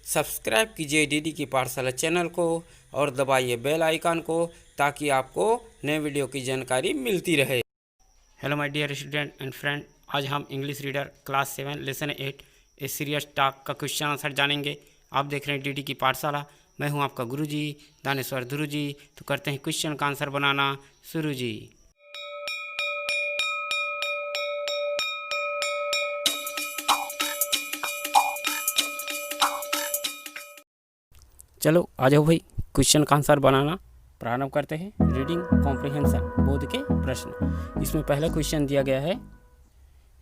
Subscribe कीजिए DD की पाठशाला चैनल को और दबाइए बेल आइकन को ताकि आपको नए वीडियो की जानकारी मिलती रहे। Hello my dear student and friend, आज हम English reader class 7 lesson 8 A serious talk का क्वेश्चन आंसर जानेंगे। आप देख रहे हैं डीडी की पाठशाला। मैं हूं आपका गुरुजी दानेश्वर ध्रुव जी। तो करते हैं क्वेश्चन का आंसर बनाना शुरू जी। चलो आ जाओ भाई, क्वेश्चन का आंसर बनाना प्रारंभ करते हैं। रीडिंग कॉम्प्रिहेंशन बोध के प्रश्न। इसमें पहला क्वेश्चन दिया गया है,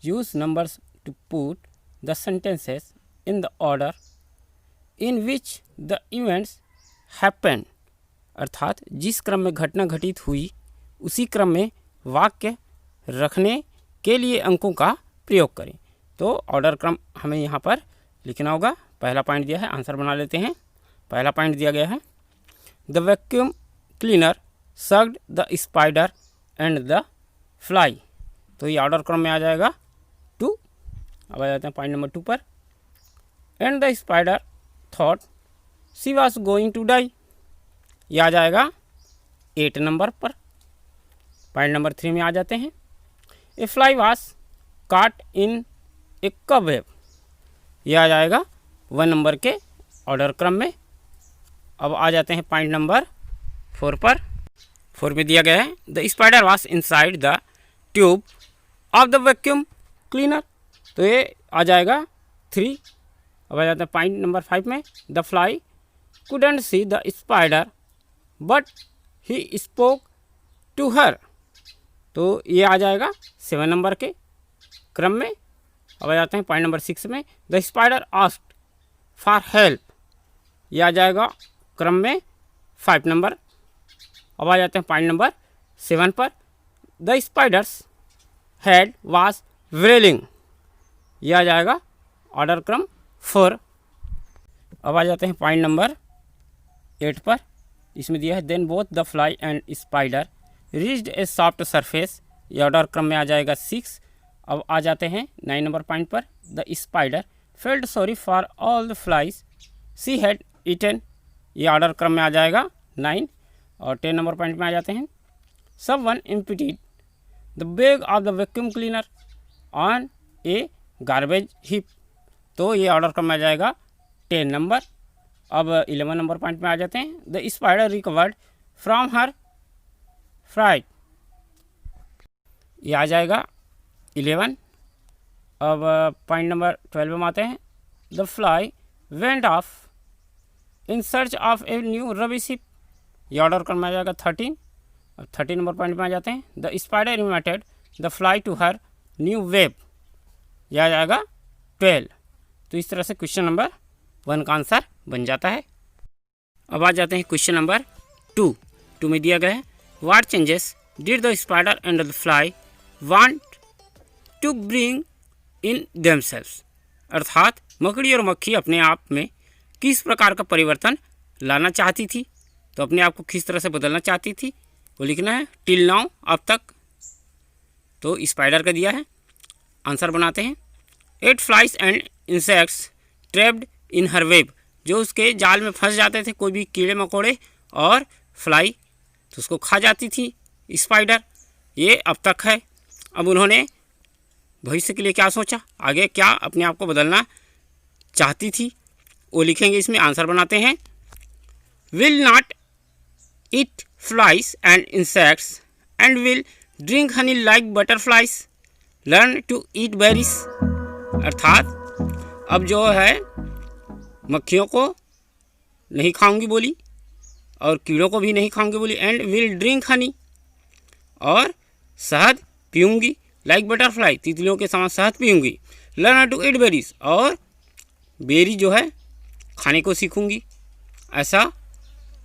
use numbers to put the sentences in the order in which the events happen. अर्थात जिस क्रम में घटना घटित हुई उसी क्रम में वाक्य रखने के लिए अंकों का प्रयोग करें। तो ऑर्डर क्रम हमें यहाँ पर लिखना होगा। पहला पॉइंट दिया है, आंसर बना लेते हैं। पहला पॉइंट दिया गया है, the vacuum cleaner sucked the spider and the fly. तो ये ऑर्डर क्रम में आ जाएगा 2। अब आ जाते हैं पॉइंट नंबर 2 पर। And the spider thought she was going to die. ये आ जाएगा 8 नंबर पर। पॉइंट नंबर 3 में आ जाते हैं, ए फ्लाई वॉज काट इन ए कबवेब। ये आ जाएगा 1 नंबर के ऑर्डर क्रम में। अब आ जाते हैं पॉइंट नंबर 4 पर। 4 में दिया गया है, the spider was inside the tube of the vacuum cleaner. तो ये आ जाएगा 3। अब आ जाते हैं पॉइंट नंबर 5 में, the fly couldn't see the spider but he spoke to her. तो ये आ जाएगा 7 नंबर के क्रम में। अब आ जाते हैं पॉइंट नंबर 6 में, the spider asked for help. ये आ जाएगा क्रम में 5 नंबर। अब आ जाते हैं पॉइंट नंबर 7 पर, द स्पाइडर्स हेड वाज व्रेलिंग। यह आ जाएगा ऑर्डर क्रम 4। अब आ जाते हैं पॉइंट नंबर 8 पर। इसमें दिया है, then both the fly and spider reached a soft surface. यह ऑर्डर क्रम में आ जाएगा 6। अब आ जाते हैं 9 नंबर पॉइंट पर, the spider felt sorry for all the flies she had eaten. ये ऑर्डर क्रम में आ जाएगा 9। और 10 नंबर पॉइंट में आ जाते हैं, someone emptied the bag of the vacuum cleaner on A garbage heap. तो ये ऑर्डर क्रम में आ जाएगा 10 नंबर। अब 11 नंबर पॉइंट में आ जाते हैं, the spider recovered from her fright. ये आ जाएगा 11। अब पॉइंट नंबर 12 में आते हैं, the fly went of in search of a new rubbish heap. ये ऑर्डर क्रम में आ जाएगा 13। अब 13 नंबर पॉइंट में आ जाते हैं, the spider invited the fly to her new web. यह आ जाएगा 12। तो इस तरह से क्वेश्चन नंबर 1 का आंसर बन जाता है। अब आ जाते हैं क्वेश्चन नंबर 2। 2 में दिया गया है, what changes did the spider and the fly want to bring in themselves. अर्थात मकड़ी और मक्खी अपने आप में किस प्रकार का परिवर्तन लाना चाहती थी। तो अपने आप को किस तरह से बदलना चाहती थी वो लिखना है, टिल नाउ अब तक। तो स्पाइडर का दिया है, आंसर बनाते हैं। 8 flies and insects trapped in her web. जो उसके जाल में फंस जाते थे कोई भी कीड़े मकोड़े और फ्लाई, तो उसको खा जाती थी स्पाइडर। ये अब तक है। अब उन्होंने भविष्य के लिए क्या सोचा, आगे क्या अपने आप को बदलना चाहती थी वो लिखेंगे। इसमें आंसर बनाते हैं, will not eat flies and insects and will drink honey like butterflies learn to eat berries. अर्थात अब जो है मक्खियों को नहीं खाऊंगी बोली और कीड़ों को भी नहीं खाऊंगी बोली। एंड विल ड्रिंक हनी, और शहद पीऊँगी, लाइक बटरफ्लाई तितलियों के समान शहद पीऊँगी। लर्न टू ईट बेरीज, और बेरी जो है खाने को सीखूंगी। ऐसा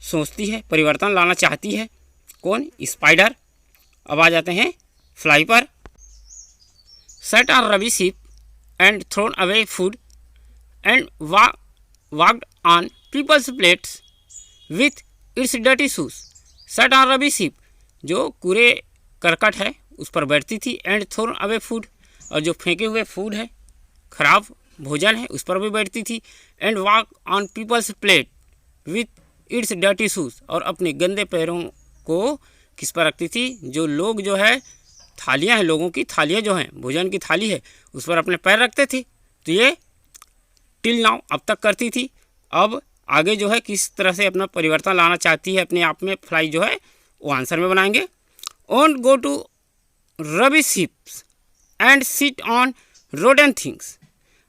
सोचती है, परिवर्तन लाना चाहती है। कौन? स्पाइडर। अब आ जाते हैं फ्लाई पर। Set on rubbish heap and thrown away food and walked on people's plates with its dirty shoes. Set on rubbish heap, जो कूड़े करकट है उस पर बैठती थी। एंड थ्रोन अवे फूड, और जो फेंके हुए फूड है, खराब भोजन है उस पर भी बैठती थी। And walk on people's plate with its dirty shoes, और अपने गंदे पैरों को किस पर रखती थी, जो लोग जो है थालियाँ हैं, लोगों की थालियाँ जो हैं, भोजन की थाली है उस पर अपने पैर रखते थे। तो ये टिल नाउ अब तक करती थी। अब आगे जो है किस तरह से अपना परिवर्तन लाना चाहती है अपने आप में फ्लाई जो है वो आंसर में बनाएंगे। Don't go to rubbish heaps and sit on rotten things,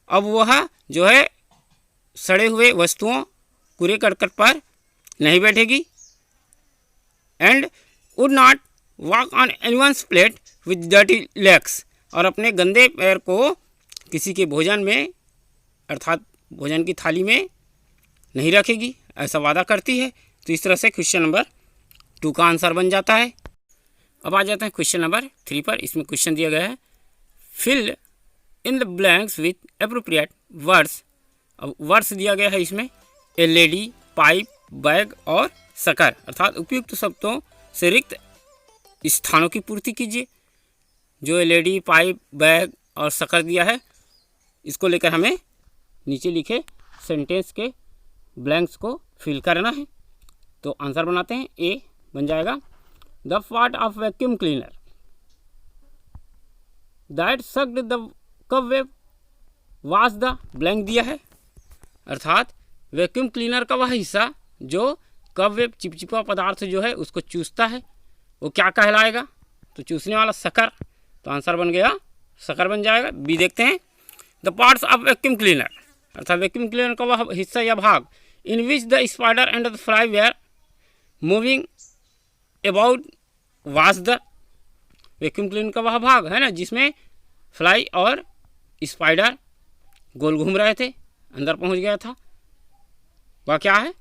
अब वह जो है सड़े हुए वस्तुओं कूड़े करकट पर नहीं बैठेगी। And would not walk on anyone's plate with dirty legs, और अपने गंदे पैर को किसी के भोजन में अर्थात भोजन की थाली में नहीं रखेगी, ऐसा वादा करती है। तो इस तरह से क्वेश्चन नंबर 2 का आंसर बन जाता है। अब आ जाते हैं क्वेश्चन नंबर 3 पर। इसमें क्वेश्चन दिया गया है fill in the blanks with appropriate words. अब वर्ड्स दिया गया है इसमें एलईडी, पाइप, बैग और शक्कर, अर्थात उपयुक्त शब्दों से रिक्त स्थानों की पूर्ति कीजिए। जो एलईडी, पाइप, बैग और शक्कर दिया है इसको लेकर हमें नीचे लिखे सेंटेंस के ब्लैंक्स को फिल करना है। तो आंसर बनाते हैं। ए बन जाएगा the part of vacuum cleaner that sucked the cobweb was the blank दिया है, अर्थात वैक्यूम क्लीनर का वह हिस्सा जो कबवेब चिपचिपा पदार्थ जो है उसको चूसता है वो क्या कहलाएगा, तो चूसने वाला शक्कर। तो आंसर बन गया शक्कर बन जाएगा। बी देखते हैं the parts of vacuum cleaner, अर्थात वैक्यूम क्लीनर का वह हिस्सा या भाग in which the spider and the fly were moving about was the, vacuum cleaner का वह भाग है ना जिसमें फ्लाई और स्पाइडर गोल घूम रहे थे, अंदर पहुंच गया था, वह क्या है,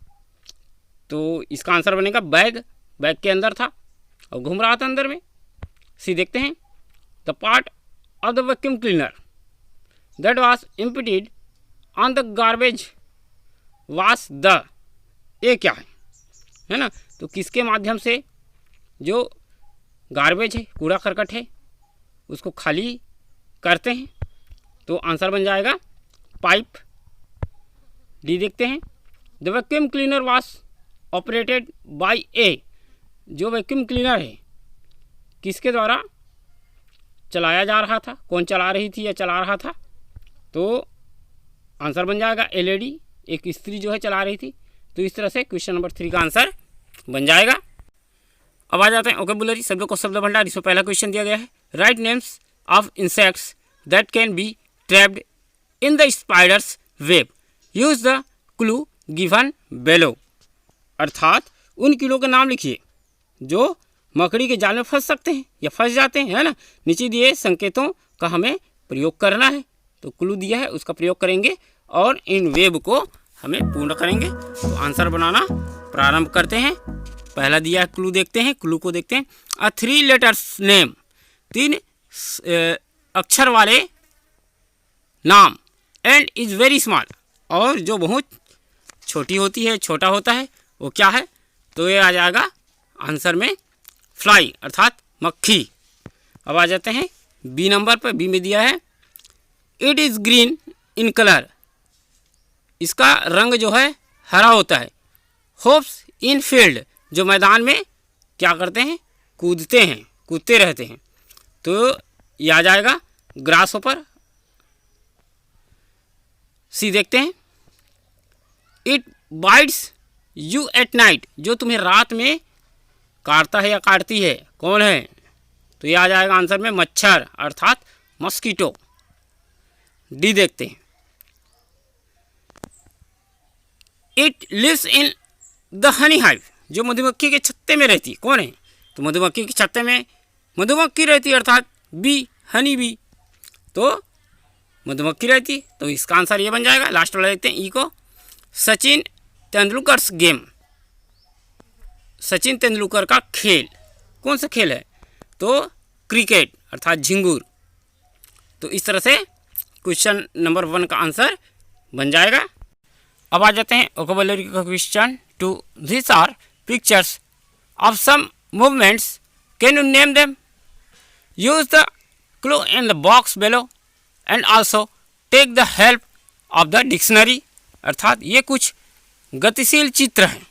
तो इसका आंसर बनेगा बैग। बैग के अंदर था और घूम रहा था अंदर में। सी देखते हैं the part of the vacuum cleaner that was emptied on the garbage was the, ये क्या है ना, तो किसके माध्यम से जो गार्बेज है, कूड़ा करकट है, उसको खाली करते हैं, तो आंसर बन जाएगा पाइप। डी देखते हैं the vacuum cleaner was operated by a, जो वैक्यूम क्लीनर है किसके द्वारा चलाया जा रहा था, कौन चला रही थी या चला रहा था, तो आंसर बन जाएगा एलईडी, एक स्त्री जो है चला रही थी। तो इस तरह से क्वेश्चन नंबर 3 का आंसर बन जाएगा। अब आ जाते हैं वोकैबुलरी, शब्दों को शब्द भंडार। इसमें पहला क्वेश्चन दिया गया है write names of insects that can be trapped in the spider's web, use the clue given below, अर्थात उन कीड़ों के नाम लिखिए जो मकड़ी के जाल में फंस सकते हैं या फंस जाते हैं, है ना। नीचे दिए संकेतों का हमें प्रयोग करना है, तो क्लू दिया है उसका प्रयोग करेंगे और इन वेब को हमें पूर्ण करेंगे। तो आंसर बनाना प्रारंभ करते हैं। पहला दिया है क्लू, देखते हैं क्लू को देखते हैं। अ 3 लेटर्स नेम, 3 अक्षर वाले नाम, एंड इज वेरी स्मॉल, और जो बहुत छोटी होती है, छोटा होता है, वो क्या है, तो ये आ जाएगा आंसर में फ्लाई, अर्थात मक्खी। अब आ जाते हैं बी नंबर पर। बी में दिया है it is green in colour, इसका रंग जो है हरा होता है। होप्स इन फील्ड, जो मैदान में क्या करते हैं, कूदते हैं, कूदते रहते हैं, तो ये आ जाएगा ग्रास ऊपर। सी देखते हैं it bytes you at night, जो तुम्हें रात में काटता है या काटती है, कौन है, तो ये आ जाएगा आंसर में मच्छर, अर्थात मस्कीटो। डी देखते हैं it lives in the honey hive, जो मधुमक्खी के छत्ते में रहती है, कौन है, तो मधुमक्खी के छत्ते में मधुमक्खी रहती है, अर्थात बी हनी बी, तो मधुमक्खी रहती, तो इसका आंसर ये बन जाएगा। लास्ट वाला देखते हैं ई को। सचिन तेंदुलकर्स गेम, सचिन तेंदुलकर का खेल, कौन सा खेल है, तो क्रिकेट, अर्थात झिंगुर। तो इस तरह से क्वेश्चन नंबर 1 का आंसर बन जाएगा। अब आ जाते हैं वोकैबुलरी का question 2। This are pictures of some movements, can you name them, use the clue in the box below and also take the help of the dictionary, अर्थात ये कुछ गतिशील चित्र हैं,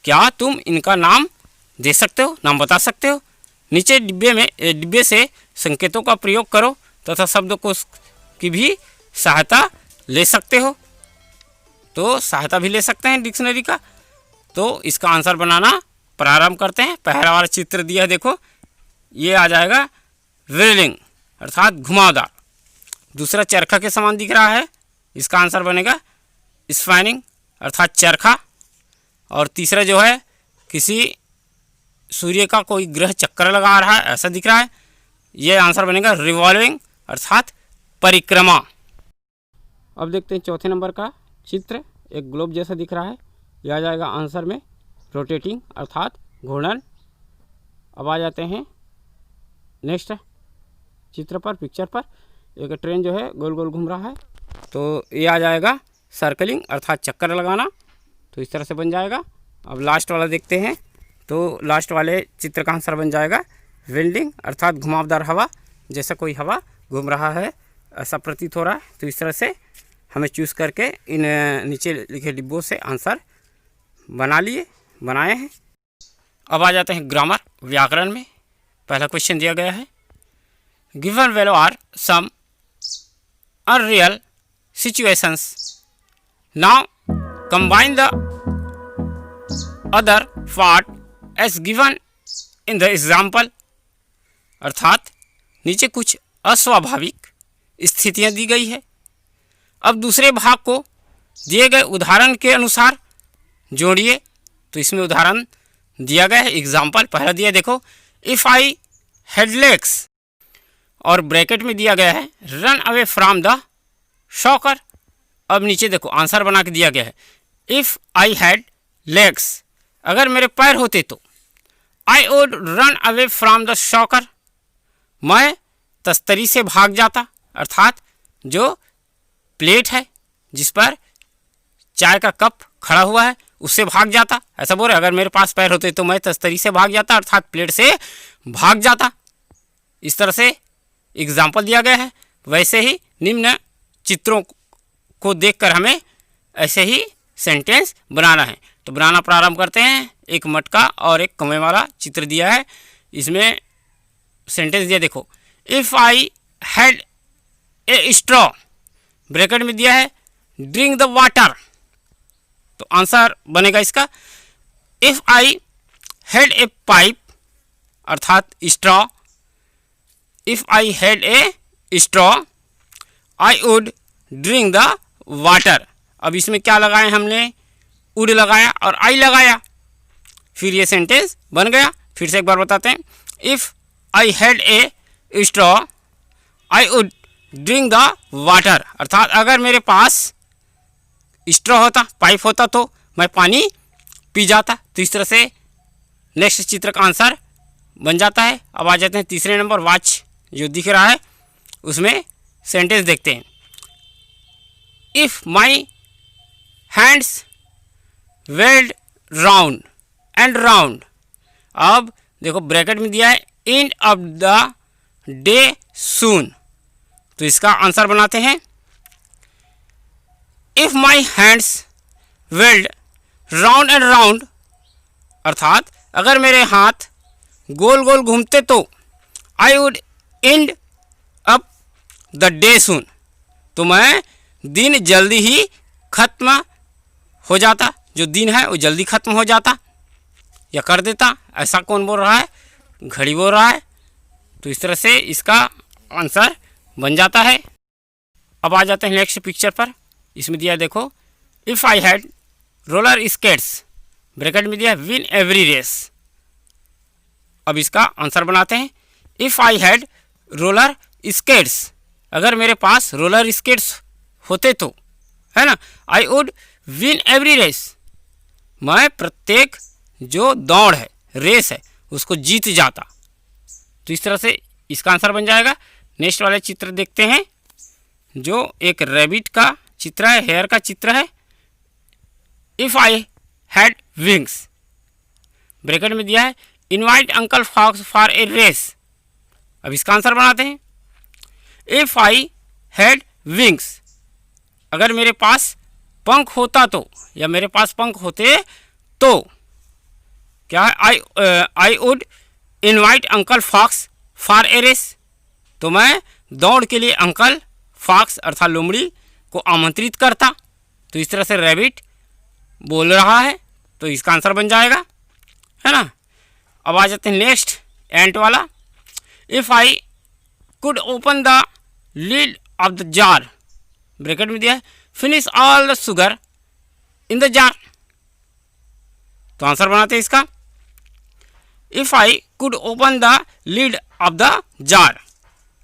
क्या तुम इनका नाम दे सकते हो, नाम बता सकते हो। नीचे डिब्बे से संकेतों का प्रयोग करो तथा शब्दकोश की भी सहायता ले सकते हो। तो सहायता भी ले सकते हैं डिक्शनरी का। तो इसका आंसर बनाना प्रारंभ करते हैं। पहला वाला चित्र दिया है, देखो ये आ जाएगा व्हीलिंग अर्थात घुमावदार। दूसरा चरखा के समान दिख रहा है, इसका आंसर बनेगा स्पानिंग अर्थात चरखा। और तीसरा जो है किसी सूर्य का कोई ग्रह चक्कर लगा रहा है ऐसा दिख रहा है, ये आंसर बनेगा रिवॉल्विंग अर्थात परिक्रमा। अब देखते हैं चौथे नंबर का चित्र, एक ग्लोब जैसा दिख रहा है, यह आ जाएगा आंसर में रोटेटिंग अर्थात घूर्णन। अब आ जाते हैं नेक्स्ट चित्र पर, पिक्चर पर। एक ट्रेन जो है गोल गोल घूम रहा है, तो ये आ जाएगा सर्कलिंग अर्थात चक्कर लगाना। तो इस तरह से बन जाएगा। अब लास्ट वाला देखते हैं, तो लास्ट वाले चित्र का आंसर बन जाएगा विंडिंग अर्थात घुमावदार हवा, जैसा कोई हवा घूम रहा है ऐसा प्रतीत हो रहा है। तो इस तरह से हमें चूज़ करके इन नीचे लिखे डिब्बों से आंसर बनाए हैं। अब आ जाते हैं ग्रामर व्याकरण में। पहला क्वेश्चन दिया गया है, given value are some unreal situations, now combine the other part as given in the example, अर्थात नीचे कुछ अस्वाभाविक स्थितियां दी गई है, अब दूसरे भाग को दिए गए उदाहरण के अनुसार जोड़िए। तो इसमें उदाहरण दिया गया है, एग्जाम्पल पहला दिया देखो, इफ़ आई हैड लेग्स, और ब्रैकेट में दिया गया है run away from the shocker. अब नीचे देखो आंसर बना के दिया गया है, इफ़ आई हैड लेग्स, अगर मेरे पैर होते तो I would run away from the shocker, मैं तस्तरी से भाग जाता, अर्थात जो प्लेट है जिस पर चाय का कप खड़ा हुआ है उससे भाग जाता, ऐसा बोल रहे। अगर मेरे पास पैर होते तो मैं तस्तरी से भाग जाता अर्थात प्लेट से भाग जाता। इस तरह से एग्जाम्पल दिया गया है। वैसे ही निम्न चित्रों को देखकर हमें ऐसे ही सेंटेंस बनाना है। तो बनाना प्रारंभ करते हैं। एक मटका और एक कमे वाला चित्र दिया है, इसमें सेंटेंस दिया देखो, if I had a straw, bracket में दिया है ड्रिंक द वाटर। तो आंसर बनेगा इसका, if I had a pipe अर्थात straw, if I had a straw I would drink the water. अब इसमें क्या लगाए हमने, वुड लगाया और आई लगाया, फिर ये सेंटेंस बन गया। फिर से एक बार बताते हैं, if I had a straw I would drink the water, अर्थात अगर मेरे पास स्ट्रॉ होता, पाइप होता तो मैं पानी पी जाता। तो इस तरह से नेक्स्ट चित्र का आंसर बन जाता है। अब आ जाते हैं तीसरे नंबर, वॉच जो दिख रहा है उसमें सेंटेंस देखते हैं, if my hands whirled round and round. अब देखो ब्रैकेट में दिया है end of the day soon. तो इसका आंसर बनाते हैं, if my hands whirled round and round, अर्थात अगर मेरे हाथ गोल गोल घूमते तो I would end up the day soon, तो मैं दिन जल्दी ही खत्म हो जाता, जो दिन है वो जल्दी खत्म हो जाता या कर देता। ऐसा कौन बोल रहा है, घड़ी बोल रहा है। तो इस तरह से इसका आंसर बन जाता है। अब आ जाते हैं नेक्स्ट पिक्चर पर, इसमें दिया देखो, if I had roller skates, bracket में दिया विन एवरी रेस। अब इसका आंसर बनाते हैं, if I had roller skates, अगर मेरे पास रोलर स्केट्स होते तो, है ना, I would win every race, मैं प्रत्येक जो दौड़ है, रेस है, उसको जीत जाता। तो इस तरह से इसका आंसर बन जाएगा। नेक्स्ट वाले चित्र देखते हैं, जो एक रैबिट का चित्र है, हेयर का चित्र है, if I had wings, bracket में दिया है invite uncle fox for a race. अब इसका आंसर बनाते हैं, इफ़ आई हैड विंग्स, अगर मेरे पास पंख होता तो, या मेरे पास पंख होते तो क्या है, I would invite uncle fox for a race. तो मैं दौड़ के लिए अंकल फॉक्स अर्थात लोमड़ी को आमंत्रित करता। तो इस तरह से रैबिट बोल रहा है, तो इसका आंसर बन जाएगा, है ना। अब आ जाते हैं नेक्स्ट एंट वाला। If I could open the lid of the jar, bracket में दिया है, finish all the sugar in the jar. तो आंसर बनाते हैं इसका। If I could open the lid of the jar,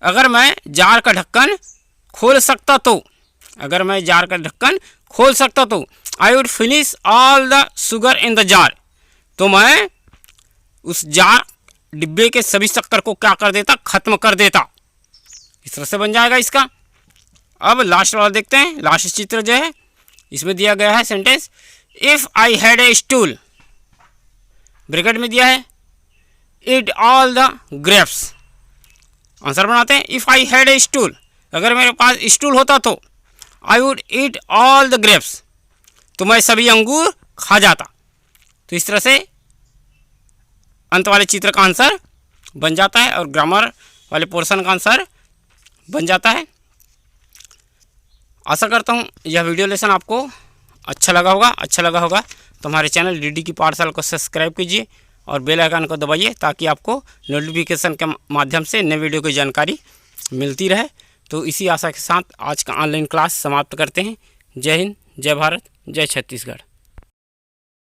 अगर मैं जार का ढक्कन खोल सकता तो, अगर मैं जार का ढक्कन खोल सकता तो, I would finish all the sugar in the jar, तो मैं उस जार डिब्बे के सभी शक्कर को क्या कर देता, खत्म कर देता। इस तरह से बन जाएगा इसका। अब लास्ट वाला देखते हैं, लास्ट चित्र जो है इसमें दिया गया है sentence, if I had A stool, bracket में दिया है, eat all the grapes. Answer बनाते हैं, if I had A stool, अगर मेरे पास स्टूल होता तो, I would eat all the grapes, तो मैं सभी अंगूर खा जाता। तो इस तरह से अंत वाले चित्र का आंसर बन जाता है और ग्रामर वाले पोर्शन का आंसर बन जाता है। आशा करता हूँ यह वीडियो लेसन आपको अच्छा लगा होगा तो हमारे चैनल डीडी की पाठशाला को सब्सक्राइब कीजिए और बेल आइकन को दबाइए ताकि आपको नोटिफिकेशन के माध्यम से नए वीडियो की जानकारी मिलती रहे। तो इसी आशा के साथ आज का ऑनलाइन क्लास समाप्त करते हैं। जय हिंद, जय भारत, जय छत्तीसगढ़।